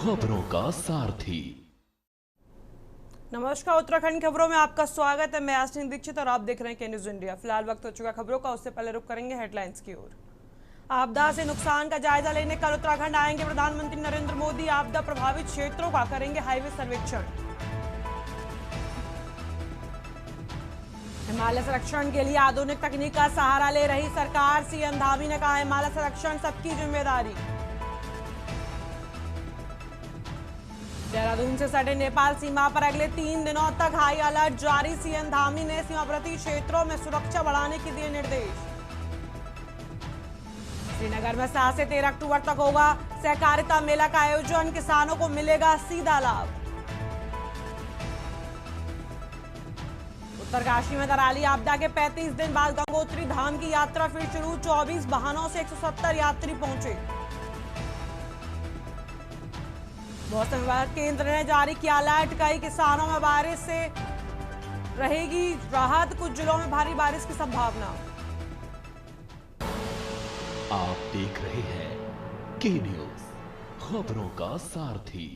खबरों का सारथी। नमस्कार, उत्तराखंड खबरों में आपका स्वागत है। मैं आशीष दीक्षित और आप देख रहे हैं के न्यूज इंडिया। फिलहाल वक्त हो चुका खबरों का, उससे पहले रुक करेंगे हेडलाइंस की ओर। आपदा से नुकसान का जायजा लेने कल उत्तराखंड आएंगे प्रधानमंत्री नरेंद्र मोदी। आपदा प्रभावित क्षेत्रों का करेंगे हाईवे सर्वेक्षण। हिमालय संरक्षण के लिए आधुनिक तकनीक का सहारा ले रही सरकार। सीएम धामी ने कहा, हिमालय संरक्षण सबकी जिम्मेदारी। देहरादून से सटे नेपाल सीमा पर अगले 3 दिनों तक हाई अलर्ट जारी। सीएम धामी ने सीमावर्ती क्षेत्रों में सुरक्षा बढ़ाने के दिए निर्देश। श्रीनगर में 7 से 13 अक्टूबर तक होगा सहकारिता मेला का आयोजन। किसानों को मिलेगा सीधा लाभ। उत्तरकाशी में दराली आपदा के 35 दिन बाद गंगोत्री धाम की यात्रा फिर शुरू। 24 वाहनों से 170 यात्री पहुंचे। मौसम विभाग केंद्र ने जारी किया अलर्ट। कई किसानों में बारिश से रहेगी राहत, कुछ जिलों में भारी बारिश की संभावना। आप देख रहे हैं के न्यूज, खबरों का सारथी।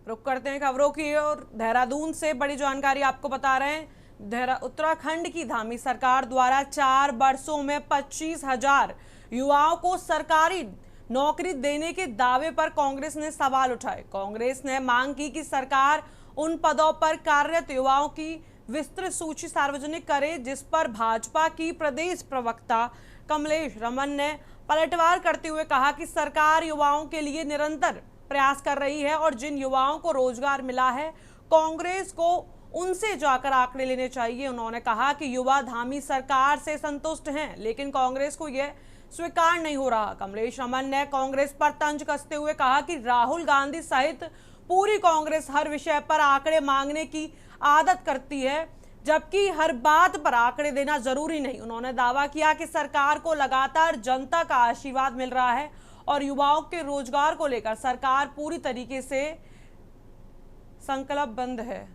रुक करते हैं खबरों की ओर। देहरादून से बड़ी जानकारी आपको बता रहे हैं। उत्तराखंड की धामी सरकार द्वारा 4 वर्षों में 25,000 युवाओं को सरकारी नौकरी देने के दावे पर कांग्रेस ने सवाल उठाए। कांग्रेस ने मांग की कि सरकार उन पदों पर कार्यरत युवाओं की विस्तृत सूची सार्वजनिक करे, जिस पर भाजपा की प्रदेश प्रवक्ता कमलेश रमन ने पलटवार करते हुए कहा कि सरकार युवाओं के लिए निरंतर प्रयास कर रही है और जिन युवाओं को रोजगार मिला है कांग्रेस को उनसे जाकर आंकड़े लेने चाहिए। उन्होंने कहा कि युवा धामी सरकार से संतुष्ट हैं, लेकिन कांग्रेस को यह स्वीकार नहीं हो रहा। कमलेश रमन ने कांग्रेस पर तंज कसते हुए कहा कि राहुल गांधी सहित पूरी कांग्रेस हर विषय पर आंकड़े मांगने की आदत करती है, जबकि हर बात पर आंकड़े देना जरूरी नहीं। उन्होंने दावा किया कि सरकार को लगातार जनता का आशीर्वाद मिल रहा है और युवाओं के रोजगार को लेकर सरकार पूरी तरीके से संकल्पबद्ध है।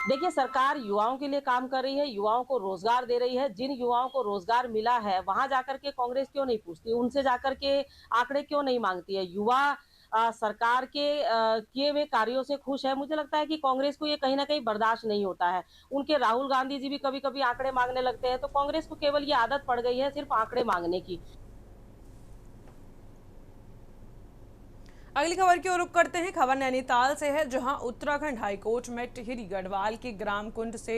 देखिए, सरकार युवाओं के लिए काम कर रही है, युवाओं को रोजगार दे रही है। जिन युवाओं को रोजगार मिला है वहां जाकर के कांग्रेस क्यों नहीं पूछती, उनसे जाकर के आंकड़े क्यों नहीं मांगती है? युवा सरकार के किए हुए कार्यों से खुश है। मुझे लगता है कि कांग्रेस को ये कहीं ना कहीं बर्दाश्त नहीं होता है। उनके राहुल गांधी जी भी कभी कभी आंकड़े मांगने लगते हैं, तो कांग्रेस को केवल ये आदत पड़ गई है सिर्फ आंकड़े मांगने की। अगली खबर की ओर रुख करते हैं। खबर नैनीताल से है, जहां उत्तराखंड हाईकोर्ट में टिहरी गढ़वाल के ग्राम कुंड से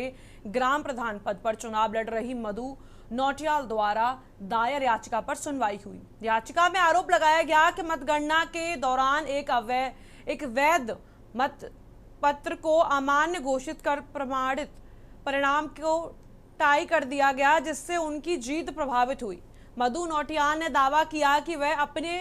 ग्राम प्रधान पद पर चुनाव लड़ रही मधु नौटियाल द्वारा दायर याचिका पर सुनवाई हुई। याचिका में आरोप लगाया गया कि मतगणना के दौरान एक वैध मत पत्र को अमान्य घोषित कर प्रमाणित परिणाम को टाई कर दिया गया, जिससे उनकी जीत प्रभावित हुई। मधु नौटियाल ने दावा किया कि वह अपने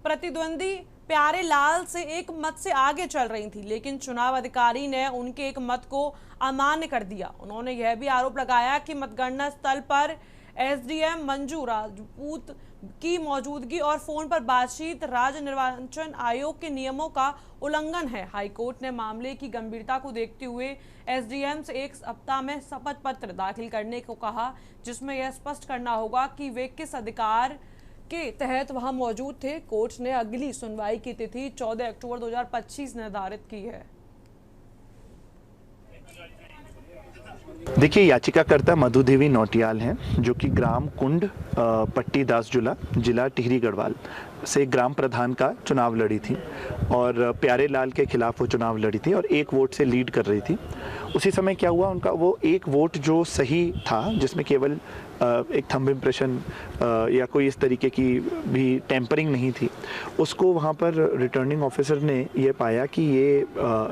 प्रतिद्वंदी प्यारे लाल से 1 मत से आगे चल रही थी, लेकिन चुनाव अधिकारी ने उनके 1 मत को अमान्य कर दिया। उन्होंने यह भी आरोप लगाया कि मतगणना स्थल पर एसडीएम मंजू राजपूत की मौजूदगी और फोन पर बातचीत राज्य निर्वाचन आयोग के नियमों का उल्लंघन है। हाईकोर्ट ने मामले की गंभीरता को देखते हुए एसडीएम से 1 सप्ताह में शपथ पत्र दाखिल करने को कहा, जिसमें यह स्पष्ट करना होगा कि वे किस अधिकार के तहत वहां मौजूद थे। कोर्ट ने अगली सुनवाई की तिथि 14 अक्टूबर 2025 निर्धारित की है। देखिए, याचिकाकर्ता मधु देवी नौटियाल हैं, जो कि ग्राम कुंड पट्टी दासजुला जिला टिहरी गढ़वाल से ग्राम प्रधान का चुनाव लड़ी थी और प्यारे लाल के खिलाफ वो चुनाव लड़ी थी और 1 वोट से लीड कर रही थी। उसी समय क्या हुआ, उनका वो 1 वोट जो सही था, जिसमें केवल एक थंब इम्प्रेशन या कोई इस तरीके की भी टेम्परिंग नहीं थी, उसको वहाँ पर रिटर्निंग ऑफिसर ने ये पाया कि ये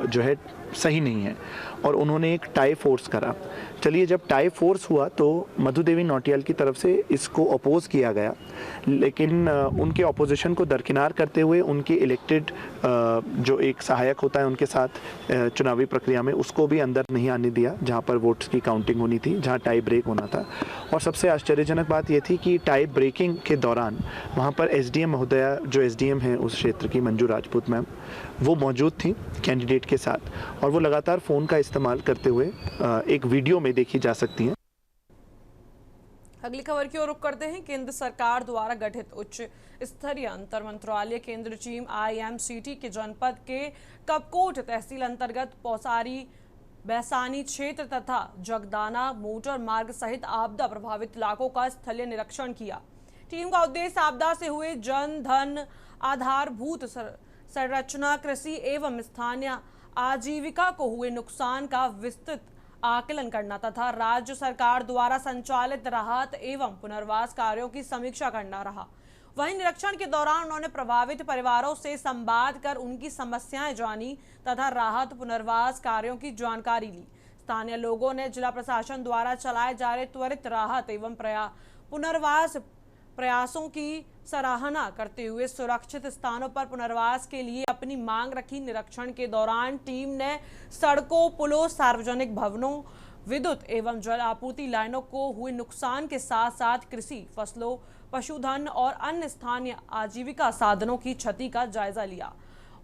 जो है सही नहीं है और उन्होंने एक टाई फोर्स करा। चलिए, जब टाई फोर्स हुआ तो मधु देवी नौटियाल की तरफ से इसको अपोज किया गया, लेकिन उनके अपोजिशन को दरकिनार करते हुए उनके इलेक्टेड जो एक सहायक होता है उनके साथ चुनावी प्रक्रिया में, उसको भी अंदर नहीं आने दिया जहां पर वोट्स की काउंटिंग होनी थी, जहां टाई ब्रेक होना था। और सबसे आश्चर्यजनक बात यह थी कि टाई ब्रेकिंग के दौरान वहां पर एसडीएम महोदया, जो एसडीएम हैं उस क्षेत्र की, मंजू राजपूत मैम, वो मौजूद थी कैंडिडेट के साथ और वो लगातार फ़ोन का इस्तेमाल करते हुए एक वीडियो में देखी जा सकती हैं। अगली खबर की ओर रुख करते हैं। केंद्र सरकार द्वारा गठित उच्च स्तरीय अंतर मंत्रालय केंद्र टीम IMCT के जनपद के कपकोट तहसील अंतर्गत पौसारी बैसानी क्षेत्र तथा जगदाना मोटर मार्ग सहित आपदा प्रभावित इलाकों का स्थलीय निरीक्षण किया। टीम का उद्देश्य आपदा से हुए जन धन आधारभूत संरचना कृषि एवं स्थानीय आजीविका को हुए नुकसान का विस्तृत आकलन करना तथा राज्य सरकार द्वारा संचालित राहत एवं पुनर्वास कार्यों की समीक्षा करना रहा। वहीं निरीक्षण के दौरान उन्होंने प्रभावित परिवारों से संवाद कर उनकी समस्याएं जानी तथा राहत पुनर्वास कार्यों की जानकारी ली। स्थानीय लोगों ने जिला प्रशासन द्वारा चलाए जा रहे त्वरित राहत एवं पुनर्वास प्रयासों की सराहना करते हुए सुरक्षित स्थानों पर पुनर्वास के लिए अपनी मांग रखी। निरीक्षण के दौरान टीम ने सड़कों, पुलों, सार्वजनिक भवनों, विद्युत एवं जल आपूर्ति लाइनों को हुए नुकसान के साथ साथ कृषि फसलों, पशुधन और अन्य स्थानीय आजीविका साधनों की क्षति का जायजा लिया।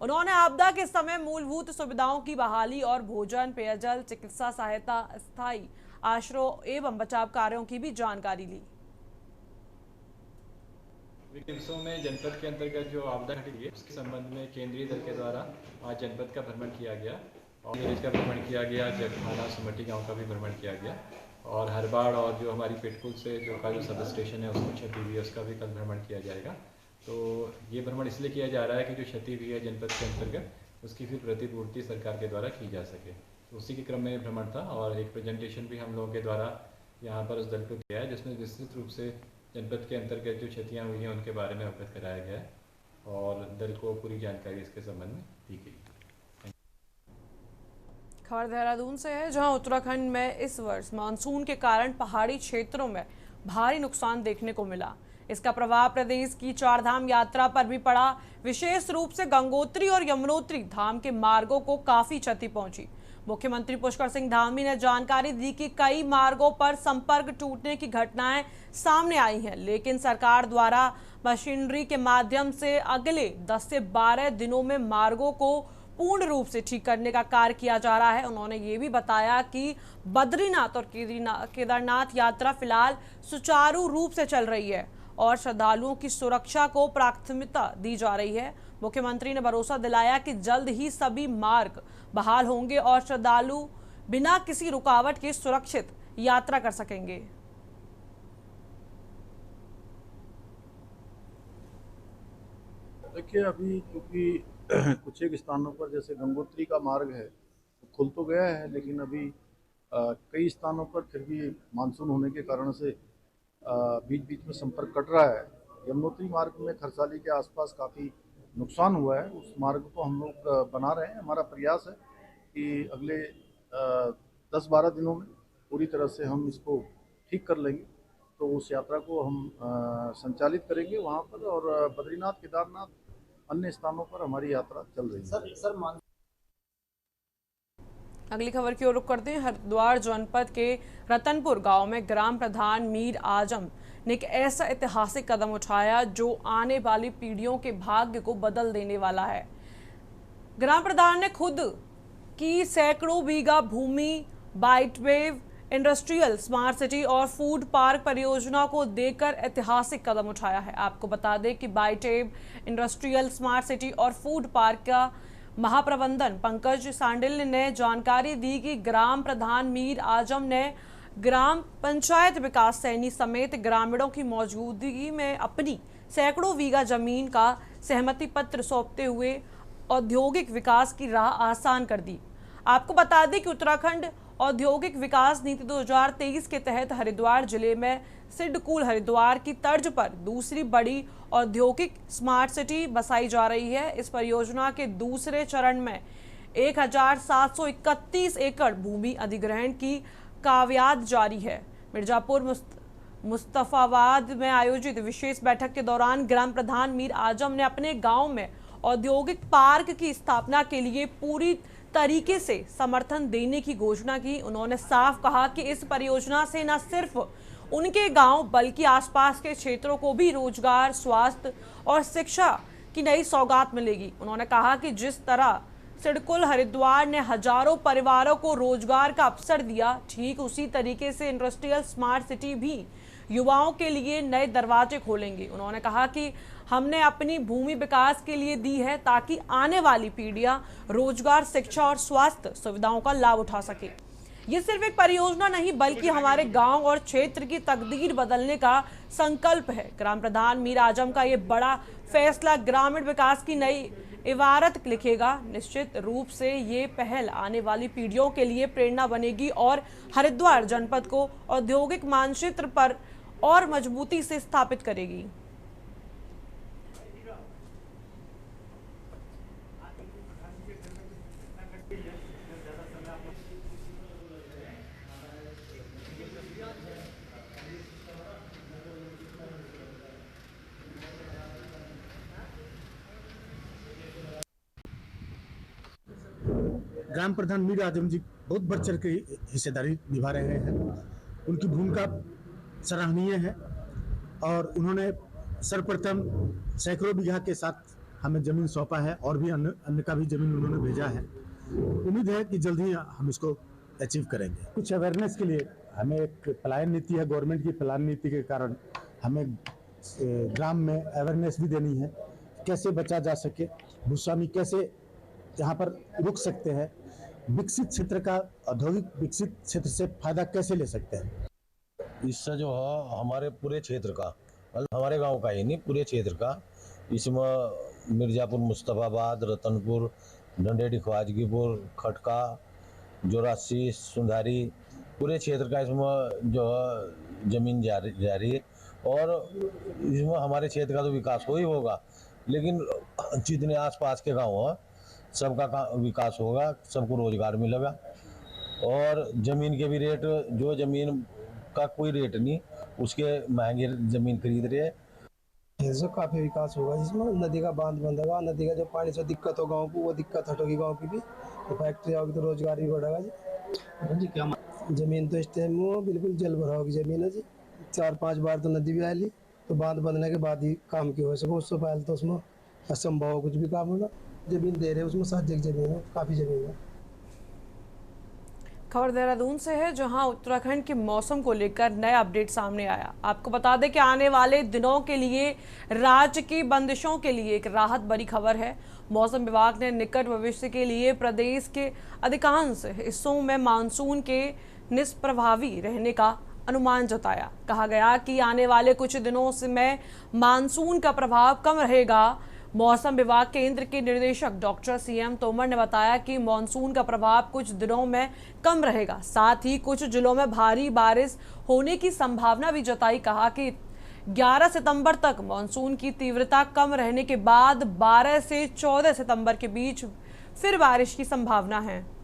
उन्होंने आपदा के समय मूलभूत सुविधाओं की बहाली और भोजन, पेयजल, चिकित्सा सहायता, स्थायी आश्रय एवं बचाव कार्यों की भी जानकारी ली। दिवसों में जनपद के अंतर्गत जो आपदा घटी है उसके संबंध में केंद्रीय दल के द्वारा आज जनपद का भ्रमण किया गया और विलेज का भ्रमण किया गया, जगदाना सुमटी गांव का भी भ्रमण किया गया और हरबाड़ और जो हमारी पेटकुल से जो सब स्टेशन है उसको क्षति हुई है उसका भी कल भ्रमण किया जाएगा। तो ये भ्रमण इसलिए किया जा रहा है कि जो क्षति हुई है जनपद के अंतर्गत उसकी फिर प्रतिपूर्ति सरकार के द्वारा की जा सके। तो उसी के क्रम में भ्रमण था और एक प्रेजेंटेशन भी हम लोगों के द्वारा यहाँ पर उस दल को दिया है जिसमें विस्तृत रूप से जनपद के अंतर्गत जो क्षतियाँ हुई हैं उनके बारे में अवगत कराया गया है और दल को पूरी जानकारी इसके संबंध में दी गई। खबर देहरादून से है, जहां उत्तराखंड में इस वर्ष मानसून के कारण पहाड़ी क्षेत्रों में भारी नुकसान देखने को मिला। इसका प्रभाव प्रदेश की चारधाम यात्रा पर भी पड़ा। विशेष रूप से गंगोत्री और यमुनोत्री धाम के मार्गों को काफी क्षति पहुंची। मुख्यमंत्री पुष्कर सिंह धामी ने जानकारी दी कि कई मार्गों पर संपर्क टूटने की घटनाएं सामने आई हैं, लेकिन सरकार द्वारा मशीनरी के माध्यम से अगले 10 से 12 दिनों में मार्गों को पूर्ण रूप से ठीक करने का कार्य किया जा रहा है। उन्होंने ये भी बताया कि बद्रीनाथ और केदारनाथ यात्रा फिलहाल सुचारू रूप से चल रही है और श्रद्धालुओं की सुरक्षा को प्राथमिकता दी जा रही है। मुख्यमंत्री ने भरोसा दिलाया कि जल्द ही सभी मार्ग बहाल होंगे और श्रद्धालु बिना किसी रुकावट के सुरक्षित यात्रा कर सकेंगे। देखिए, अभी क्योंकि कुछ एक स्थानों पर जैसे गंगोत्री का मार्ग है तो खुल तो गया है, लेकिन अभी कई स्थानों पर फिर भी मानसून होने के कारण से बीच बीच में संपर्क कट रहा है। यमुनोत्री मार्ग में खरसाली के आसपास काफ़ी नुकसान हुआ है, उस मार्ग को हम लोग बना रहे हैं। हमारा प्रयास है कि अगले 10-12 दिनों में पूरी तरह से हम इसको ठीक कर लेंगे, तो उस यात्रा को हम संचालित करेंगे वहाँ पर। और बद्रीनाथ, केदारनाथ, अन्य स्थानों पर हमारी यात्रा चल रही है। अगली खबर की ओर रुख करते हैं। हरिद्वार जनपद के रतनपुर गांव में ग्राम प्रधान मीर आजम ने एक ऐसा ऐतिहासिक कदम उठाया जो आने वाली पीढ़ियों के भाग्य को बदल देने वाला है। ग्राम प्रधान ने खुद की सैकड़ों बीघा भूमि बाइटवेव इंडस्ट्रियल स्मार्ट सिटी और फूड पार्क परियोजना को देकर ऐतिहासिक कदम उठाया है। आपको बता दें कि बाइटवेव इंडस्ट्रियल स्मार्ट सिटी और फूड पार्क का महाप्रबंधन पंकज सांडिल ने जानकारी दी कि ग्राम प्रधान मीर आजम ने ग्राम पंचायत विकास सैनी समेत ग्रामीणों की मौजूदगी में अपनी सैकड़ों बीघा जमीन का सहमति पत्र सौंपते हुए औद्योगिक विकास की राह आसान कर दी। आपको बता दें कि उत्तराखंड औद्योगिक विकास नीति 2023 के तहत हरिद्वार जिले में सिडकुल हरिद्वार की तर्ज पर दूसरी बड़ी औद्योगिक स्मार्ट सिटी बसाई जा रही है। इस परियोजना के दूसरे चरण में 1731 एकड़ भूमि अधिग्रहण की काव्याद जारी है। मिर्जापुर मुस्तफाबाद में आयोजित विशेष बैठक के दौरान ग्राम प्रधान मीर आजम ने अपने गांव में औद्योगिक पार्क की स्थापना के लिए पूरी तरीके से समर्थन देने की घोषणा की। उन्होंने साफ कहा कि इस परियोजना से न सिर्फ उनके गांव बल्कि आसपास के क्षेत्रों को भी रोजगार, स्वास्थ्य और शिक्षा की नई सौगात मिलेगी। उन्होंने कहा कि जिस तरह सिडकुल हरिद्वार ने हजारों परिवारों को रोजगार का अवसर दिया। ठीक उसी तरीके से इंडस्ट्रियल स्मार्ट सिटी भी युवाओं के लिए नए दरवाजे खोलेंगे। उन्होंने कहा कि हमने अपनी भूमि विकास के लिए दी है ताकि आने वाली पीढ़ियां रोजगार, शिक्षा और स्वास्थ्य सुविधाओं का लाभ उठा सके। ये सिर्फ एक परियोजना नहीं बल्कि हमारे गांव और क्षेत्र की तकदीर बदलने का संकल्प है। ग्राम प्रधान मीर आजम का ये बड़ा फैसला ग्रामीण विकास की नई इबारत लिखेगा। निश्चित रूप से ये पहल आने वाली पीढ़ियों के लिए प्रेरणा बनेगी और हरिद्वार जनपद को औद्योगिक मानचित्र पर और मजबूती से स्थापित करेगी। ग्राम प्रधान मीर आजम जी बहुत बढ़ चढ़ के हिस्सेदारी निभा रहे हैं। उनकी भूमिका सराहनीय है और उन्होंने सर्वप्रथम सैकड़ों बीघा के साथ हमें जमीन सौंपा है और भी अन्य का भी जमीन उन्होंने भेजा है। उम्मीद है कि जल्द ही हम इसको अचीव करेंगे। कुछ अवेयरनेस के लिए हमें एक पलायन नीति है, गवर्नमेंट की पलायन नीति के कारण हमें ग्राम में अवेयरनेस भी देनी है, कैसे बचा जा सके, भूस्वामी कैसे यहाँ पर रुक सकते हैं, विकसित क्षेत्र का औद्योगिक विकसित क्षेत्र से फायदा कैसे ले सकते हैं। इससे जो है हमारे पूरे क्षेत्र का, मतलब हमारे गांव का ही नहीं, पूरे क्षेत्र का, इसमें मिर्जापुर, मुस्तफाबाद, रतनपुर, डंडेड़ी, ख्वाजगीपुर, खटका, जोरासी, सुंधारी, पूरे क्षेत्र का इसमें जो है जमीन जा रही है और इसमें हमारे क्षेत्र का तो विकास हो ही होगा, लेकिन जितने आसपास के गांव हैं सबका विकास होगा, सबको रोजगार मिलेगा और ज़मीन के भी रेट, जो ज़मीन का कोई रेट नहीं उसके महंगे ज़मीन खरीद रहे हैं। इससे काफ़ी विकास होगा, जिसमें नदी का बांध बंधेगा, नदी का जो पानी से दिक्कत हो गाँव को वो दिक्कत हटेगी गाँव की भी, तो फैक्ट्री आओगी तो रोजगार भी बढ़ेगा जी। क्या ज़मीन तो इस टाइम वो बिल्कुल जल भराव की ज़मीन है जी। 4-5 बार तो नदी भी आई तो बांध बंधने के बाद ही काम की हो सके, उससे पहले तो उसमें असंभव हो कुछ भी काम होना। जमीन दे रहे उसमें 7 जगह जमीन है, काफ़ी जमीन है। खबर देहरादून से है जहां उत्तराखंड के मौसम को लेकर नया अपडेट सामने आया। आपको बता दें कि आने वाले दिनों के लिए राज्य की बंदिशों के लिए एक राहत भरी खबर है। मौसम विभाग ने निकट भविष्य के लिए प्रदेश के अधिकांश हिस्सों में मानसून के निष्प्रभावी रहने का अनुमान जताया। कहा गया कि आने वाले कुछ दिनों में मानसून का प्रभाव कम रहेगा। मौसम विभाग केंद्र के निदेशक डॉक्टर CM तोमर ने बताया कि मानसून का प्रभाव कुछ दिनों में कम रहेगा, साथ ही कुछ जिलों में भारी बारिश होने की संभावना भी जताई। कहा कि 11 सितंबर तक मानसून की तीव्रता कम रहने के बाद 12 से 14 सितंबर के बीच फिर बारिश की संभावना है।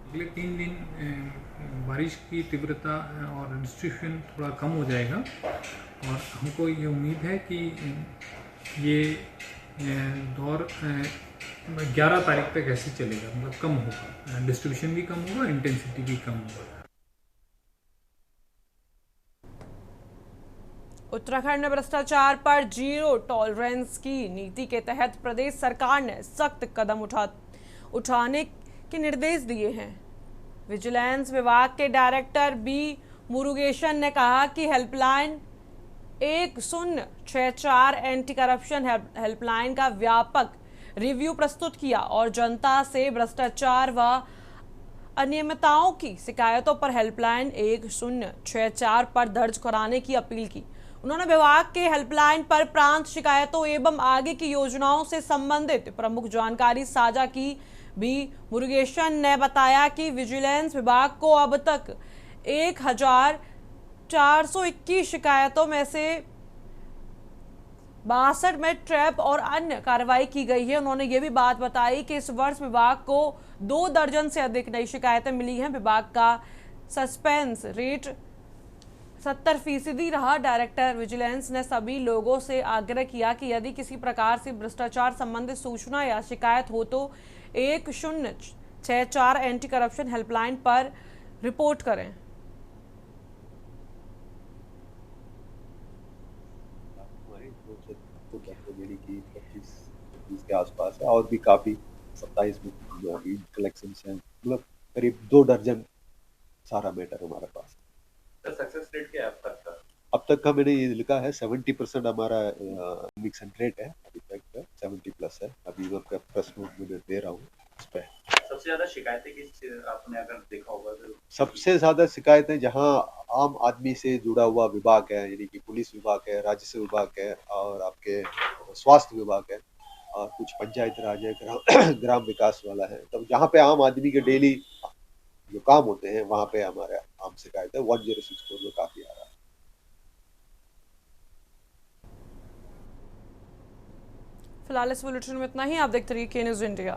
अगले 3 दिन बारिश की तीव्रता और डिस्ट्रीब्यूशन थोड़ा कम हो जाएगा और हमको ये उम्मीद है कि ये दौर 11 तारीख तक ऐसे चलेगा, मतलब कम होगा, डिस्ट्रीब्यूशन भी कम होगा, इंटेंसिटी भी कम होगा। उत्तराखंड में भ्रष्टाचार पर जीरो टॉलरेंस की नीति के तहत प्रदेश सरकार ने सख्त कदम उठाने के निर्देश दिए हैं। विजिलेंस विभाग के डायरेक्टर B मुरुगेशन ने कहा कि हेल्पलाइन 1064 एंटी करप्शन हेल्पलाइन का व्यापक रिव्यू प्रस्तुत किया और जनता से भ्रष्टाचार व अनियमितताओं की शिकायतों पर हेल्पलाइन 1064 पर दर्ज कराने की अपील की। उन्होंने विभाग के हेल्पलाइन पर प्रांत शिकायतों एवं आगे की योजनाओं से संबंधित प्रमुख जानकारी साझा की। B मुरुगेशन ने बताया कि विजिलेंस विभाग को अब तक 1421 शिकायतों में से 62 में ट्रैप और अन्य कार्रवाई की गई है। उन्होंने ये भी बात बताई कि इस वर्ष विभाग को 2 दर्जन से अधिक नई शिकायतें मिली हैं। विभाग का सस्पेंस रेट 70% रहा। डायरेक्टर विजिलेंस ने सभी लोगों से आग्रह किया कि यदि किसी प्रकार से भ्रष्टाचार संबंधित सूचना या शिकायत हो तो 1064 एंटी करप्शन हेल्पलाइन पर रिपोर्ट करें। 20 के आसपास है, और भी काफ़ी 27 में जो अभी कलेक्शन है, मतलब करीब 2 दर्जन सारा मैटर हमारे पास। सक्सेस रेट क्या है अब तक का? अब तक का मैंने ये लिखा है 70% हमारा कन्विक्शन रेट है, अभी तक 70+ है। अभी मैं प्रेस नोट में दे रहा हूँ उस पर। सबसे ज्यादा शिकायतें किस आपने अगर देखा होगा तो? सबसे ज़्यादा शिकायतें जहाँ आम आदमी से जुड़ा हुआ विभाग है, यानी कि पुलिस विभाग है, राजस्व विभाग है और आपके स्वास्थ्य विभाग है, और कुछ पंचायत राज है, ग्राम विकास वाला है, तब जहाँ पे आम आदमी के डेली जो काम होते हैं वहाँ पे हमारे आम शिकायत है 1064 में काफ़ी आ रहा है। फिलहाल इस बुलेटिन में इतना ही। आप देखते रहिए के न्यूज़ इंडिया।